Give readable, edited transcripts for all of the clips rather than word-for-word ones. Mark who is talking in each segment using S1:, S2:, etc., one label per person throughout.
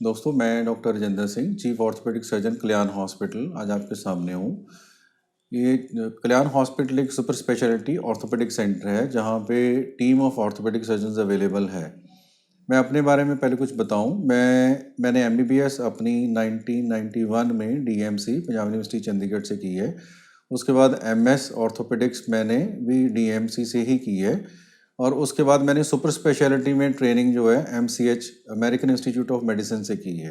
S1: दोस्तों, मैं doctor Rajendra Singh, chief orthopaedic surgeon, Kalyan hospital, आज आपके सामने हूँ। ये कल्याण हॉस्पिटल एक सुपर स्पेशलिटी ऑर्थोपेडिक सेंटर है जहाँ पे team of orthopaedic surgeons available है। मैं अपने बारे में पहले कुछ बताऊँ। मैंने एमबीबीएस अपनी 1991 में डीएमसी पंजाब यूनिवर्सिटी चंडीगढ़ से की है। उसके बाद एमएस ऑर्थोपेडिक्स मैंने भी डीएमसी से ही की है, और उसके बाद मैंने सुपर स्पेशलिटी में ट्रेनिंग जो है MCH American institute of medicine से की है।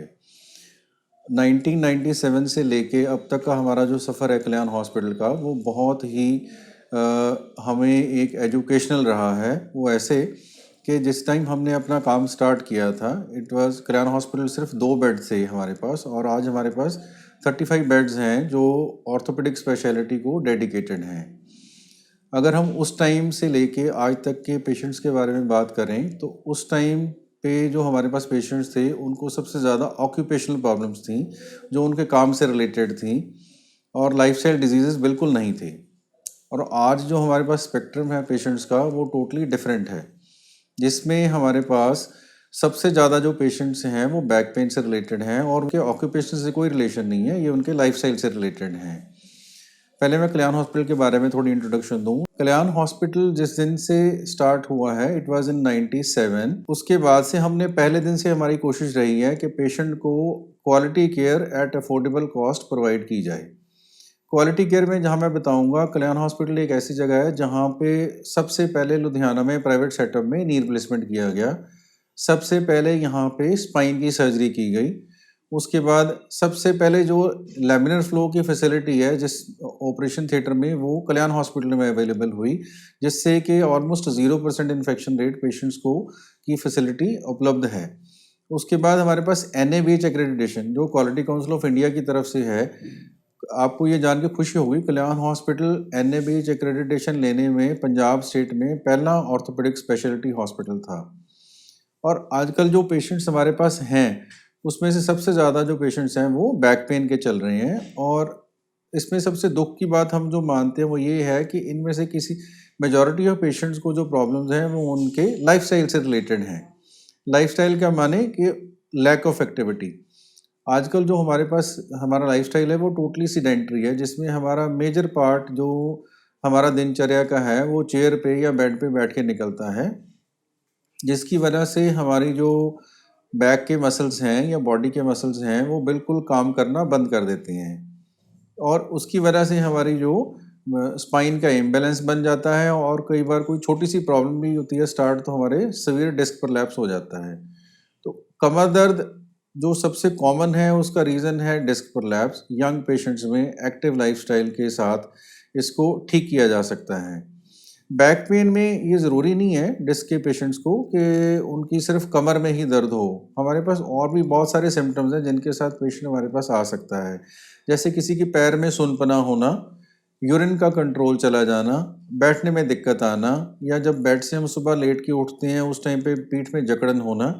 S1: 1997 से लेके अब तक का हमारा जो सफ़र है कल्याण हॉस्पिटल का, वो बहुत ही हमें एक एजुकेशनल रहा है। वो ऐसे कि जिस टाइम हमने अपना काम स्टार्ट किया था, इट वाज कल्याण हॉस्पिटल सिर्फ 2 बेड थे हमारे पास, और आज हमारे पास 35 बेड्स हैं जो ऑर्थोपेडिक स्पेशलिटी को डेडिकेटेड हैं। अगर हम उस टाइम से लेके आज तक के पेशेंट्स के बारे में बात करें, तो उस टाइम पे जो हमारे पास पेशेंट्स थे उनको सबसे ज़्यादा ऑक्यूपेशनल प्रॉब्लम्स थी, जो उनके काम से रिलेटेड थी, और लाइफस्टाइल डिजीज़ेस बिल्कुल नहीं थे। और आज जो हमारे पास स्पेक्ट्रम है पेशेंट्स का, वो टोटली डिफरेंट है, जिसमें हमारे पास सबसे ज़्यादा जो पेशेंट्स हैं वो बैक पेन से रिलेटेड हैं, और उनके ऑक्यूपेशन से कोई रिलेशन नहीं है, ये उनके लाइफस्टाइल से रिलेटेड हैं। पहले मैं कल्याण हॉस्पिटल के बारे में थोड़ी इंट्रोडक्शन दूं। कल्याण हॉस्पिटल जिस दिन से स्टार्ट हुआ है, इट वाज इन 97। उसके बाद से हमने पहले दिन से हमारी कोशिश रही है कि पेशेंट को quality care at affordable cost provide की जाए। क्वालिटी केयर में जहां मैं बताऊंगा, कल्याण हॉस्पिटल एक ऐसी जगह है जहां पे सबसे पहले लुधियाना में प्राइवेट सेटअप में नी रिप्लेसमेंट किया गया। सबसे पहले यहाँ पे स्पाइन की सर्जरी की गई। उसके बाद सबसे पहले जो लैमिनर फ्लो की फैसिलिटी है जिस ऑपरेशन थिएटर में, वो कल्याण हॉस्पिटल में अवेलेबल हुई, जिससे कि ऑलमोस्ट 0% इन्फेक्शन रेट पेशेंट्स को की फैसिलिटी उपलब्ध है। उसके बाद हमारे पास NABH एक्रेडिटेशन जो क्वालिटी काउंसिल ऑफ इंडिया की तरफ से है। आपको ये जान के खुशी होगी, कल्याण हॉस्पिटल NABH एक्रेडिटेशन लेने में पंजाब स्टेट में पहला ऑर्थोपेडिक स्पेशलिटी हॉस्पिटल था। और आजकल जो पेशेंट्स हमारे पास हैं, उसमें से सबसे ज़्यादा जो पेशेंट्स हैं वो बैक पेन के चल रहे हैं। और इसमें सबसे दुख की बात हम जो मानते हैं वो ये है कि इनमें से किसी मेजॉरिटी ऑफ पेशेंट्स को जो प्रॉब्लम्स हैं वो उनके लाइफस्टाइल से रिलेटेड हैं। लाइफस्टाइल का माने कि लैक ऑफ एक्टिविटी। आजकल जो हमारे पास हमारा लाइफस्टाइल है वो टोटली सीडेंटरी है, जिसमें हमारा मेजर पार्ट जो हमारा दिनचर्या का है वो चेयर पे या बेड पे बैठ के निकलता है, जिसकी वजह से हमारी जो बैक के मसल्स हैं या बॉडी के मसल्स हैं वो बिल्कुल काम करना बंद कर देते हैं, और उसकी वजह से हमारी जो स्पाइन का इम्बैलेंस बन जाता है, और कई बार कोई छोटी सी प्रॉब्लम भी होती है स्टार्ट, तो हमारे सीवियर डिस्क प्रलैप्स हो जाता है। तो कमर दर्द जो सबसे कॉमन है उसका रीज़न है डिस्क प्रलैप्स। यंग पेशेंट्स में एक्टिव लाइफस्टाइल के साथ इसको ठीक किया जा सकता है। बैक पेन में ये ज़रूरी नहीं है डिस्क के पेशेंट्स को कि उनकी सिर्फ कमर में ही दर्द हो। हमारे पास और भी बहुत सारे सिम्टम्स हैं जिनके साथ पेशेंट हमारे पास आ सकता है, जैसे किसी की पैर में सुनपना होना, यूरिन का कंट्रोल चला जाना, बैठने में दिक्कत आना, या जब बेड से हम सुबह लेट के उठते हैं उस टाइम पे पीठ में जकड़न होना,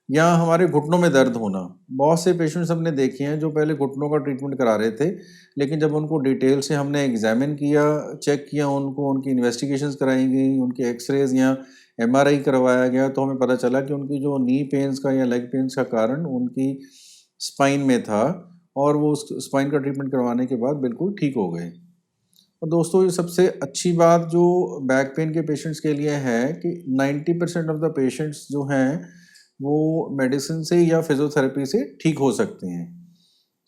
S1: या हमारे घुटनों में दर्द होना। बहुत से पेशेंट्स हमने देखे हैं जो पहले घुटनों का ट्रीटमेंट करा रहे थे, लेकिन जब उनको डिटेल से हमने एग्जामिन किया, चेक किया, उनको उनकी इन्वेस्टिगेशंस कराई गई, उनके एक्सरेज या MRI करवाया गया, तो हमें पता चला कि उनकी जो नी पेन्स का या लेग पेन्स का कारण उनकी स्पाइन में था, और वो उस स्पाइन का ट्रीटमेंट करवाने के बाद बिल्कुल ठीक हो गए। और दोस्तों, ये सबसे अच्छी बात जो बैक पेन के पेशेंट्स के लिए है कि 90% ऑफ द पेशेंट्स जो हैं वो मेडिसिन से या फिजियोथेरेपी से ठीक हो सकते हैं।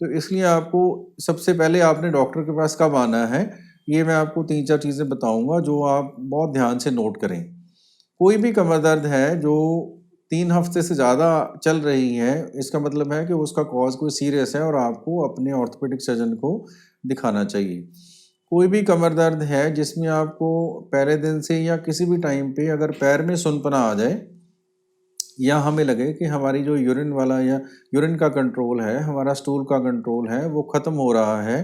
S1: तो इसलिए आपको सबसे पहले आपने डॉक्टर के पास कब आना है, ये मैं आपको 3-4 चीज़ें बताऊंगा जो आप बहुत ध्यान से नोट करें। कोई भी कमर दर्द है जो 3 हफ्ते से ज़्यादा चल रही है, इसका मतलब है कि उसका कॉज कोई सीरियस है और आपको अपने ऑर्थोपेडिक सर्जन को दिखाना चाहिए। कोई भी कमर दर्द है जिसमें आपको पहले दिन से या किसी भी टाइम पे अगर पैर में सुनपना आ जाए, या हमें लगे कि हमारी जो यूरिन वाला या यूरिन का कंट्रोल है, हमारा स्टूल का कंट्रोल है, वो ख़त्म हो रहा है,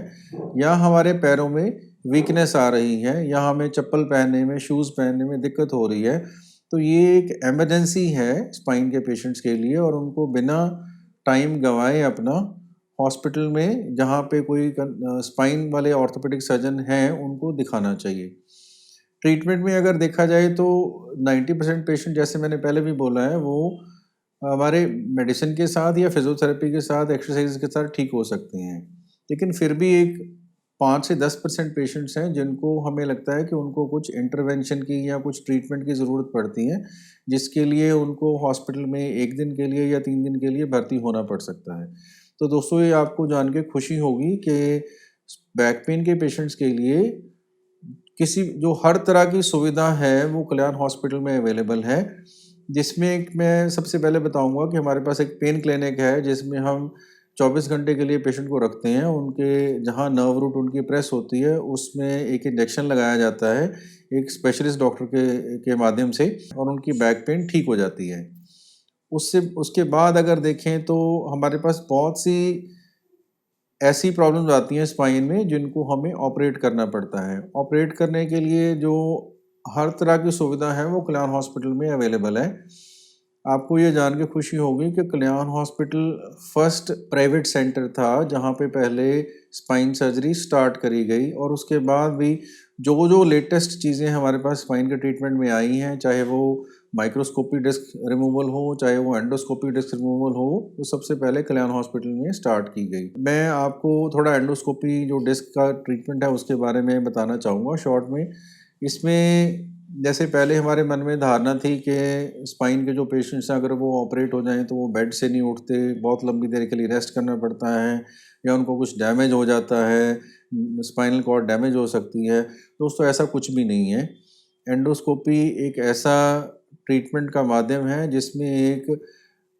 S1: या हमारे पैरों में वीकनेस आ रही है, या हमें चप्पल पहनने में, शूज़ पहनने में दिक्कत हो रही है, तो ये एक इमरजेंसी है स्पाइन के पेशेंट्स के लिए, और उनको बिना टाइम गंवाए अपना हॉस्पिटल में जहाँ पे कोई स्पाइन वाले ऑर्थोपेडिक सर्जन हैं उनको दिखाना चाहिए। ट्रीटमेंट में अगर देखा जाए तो 90% पेशेंट, जैसे मैंने पहले भी बोला है, वो हमारे मेडिसिन के साथ या फिजियोथेरेपी के साथ, एक्सरसाइज के साथ ठीक हो सकते हैं। लेकिन फिर भी एक 5 से 10% पेशेंट्स हैं जिनको हमें लगता है कि उनको कुछ इंटरवेंशन की या कुछ ट्रीटमेंट की ज़रूरत पड़ती है, जिसके लिए उनको हॉस्पिटल में 1 दिन के लिए या 3 दिन के लिए भर्ती होना पड़ सकता है। तो दोस्तों, ये आपको जान के खुशी होगी कि बैक पेन के पेशेंट्स के लिए किसी जो हर तरह की सुविधा है वो कल्याण हॉस्पिटल में अवेलेबल है। जिसमें एक मैं सबसे पहले बताऊंगा कि हमारे पास एक पेन क्लिनिक है जिसमें हम 24 घंटे के लिए पेशेंट को रखते हैं। उनके जहां नर्व रूट उनकी प्रेस होती है उसमें एक इंजेक्शन लगाया जाता है एक स्पेशलिस्ट डॉक्टर के माध्यम से, और उनकी बैक पेन ठीक हो जाती है। उससे उसके बाद अगर देखें तो हमारे पास बहुत सी ऐसी प्रॉब्लम्स आती हैं स्पाइन में जिनको हमें ऑपरेट करना पड़ता है। ऑपरेट करने के लिए जो हर तरह की सुविधा है वो कल्याण हॉस्पिटल में अवेलेबल है। आपको ये जान के खुशी होगी कि कल्याण हॉस्पिटल फर्स्ट प्राइवेट सेंटर था जहाँ पे पहले स्पाइन सर्जरी स्टार्ट करी गई, और उसके बाद भी जो जो लेटेस्ट चीज़ें हमारे पास स्पाइन के ट्रीटमेंट में आई हैं, चाहे वो माइक्रोस्कोपी डिस्क रिमूवल हो, चाहे वो एंडोस्कोपी डिस्क रिमूवल हो, वो सबसे पहले कल्याण हॉस्पिटल में स्टार्ट की गई। मैं आपको थोड़ा एंडोस्कोपी जो डिस्क का ट्रीटमेंट है उसके बारे में बताना चाहूँगा शॉर्ट में। इसमें जैसे पहले हमारे मन में धारणा थी कि स्पाइन के जो पेशेंट्स हैं अगर वो ऑपरेट हो जाएं तो वो बेड से नहीं उठते, बहुत लंबी देर के लिए रेस्ट करना पड़ता है, या उनको कुछ डैमेज हो जाता है, स्पाइनल कॉर्ड डैमेज हो सकती है। दोस्तों, ऐसा कुछ भी नहीं है। एंडोस्कोपी एक ऐसा ट्रीटमेंट का माध्यम है जिसमें एक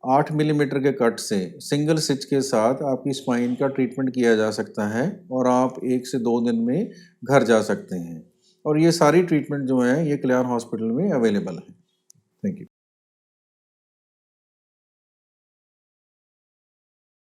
S1: 8 मिलीमीटर के कट से सिंगल स्टिच के साथ आपकी स्पाइन का ट्रीटमेंट किया जा सकता है, और आप 1 से 2 दिन में घर जा सकते हैं। और ये सारी ट्रीटमेंट जो हैं ये कल्याण हॉस्पिटल में अवेलेबल है। Thank you.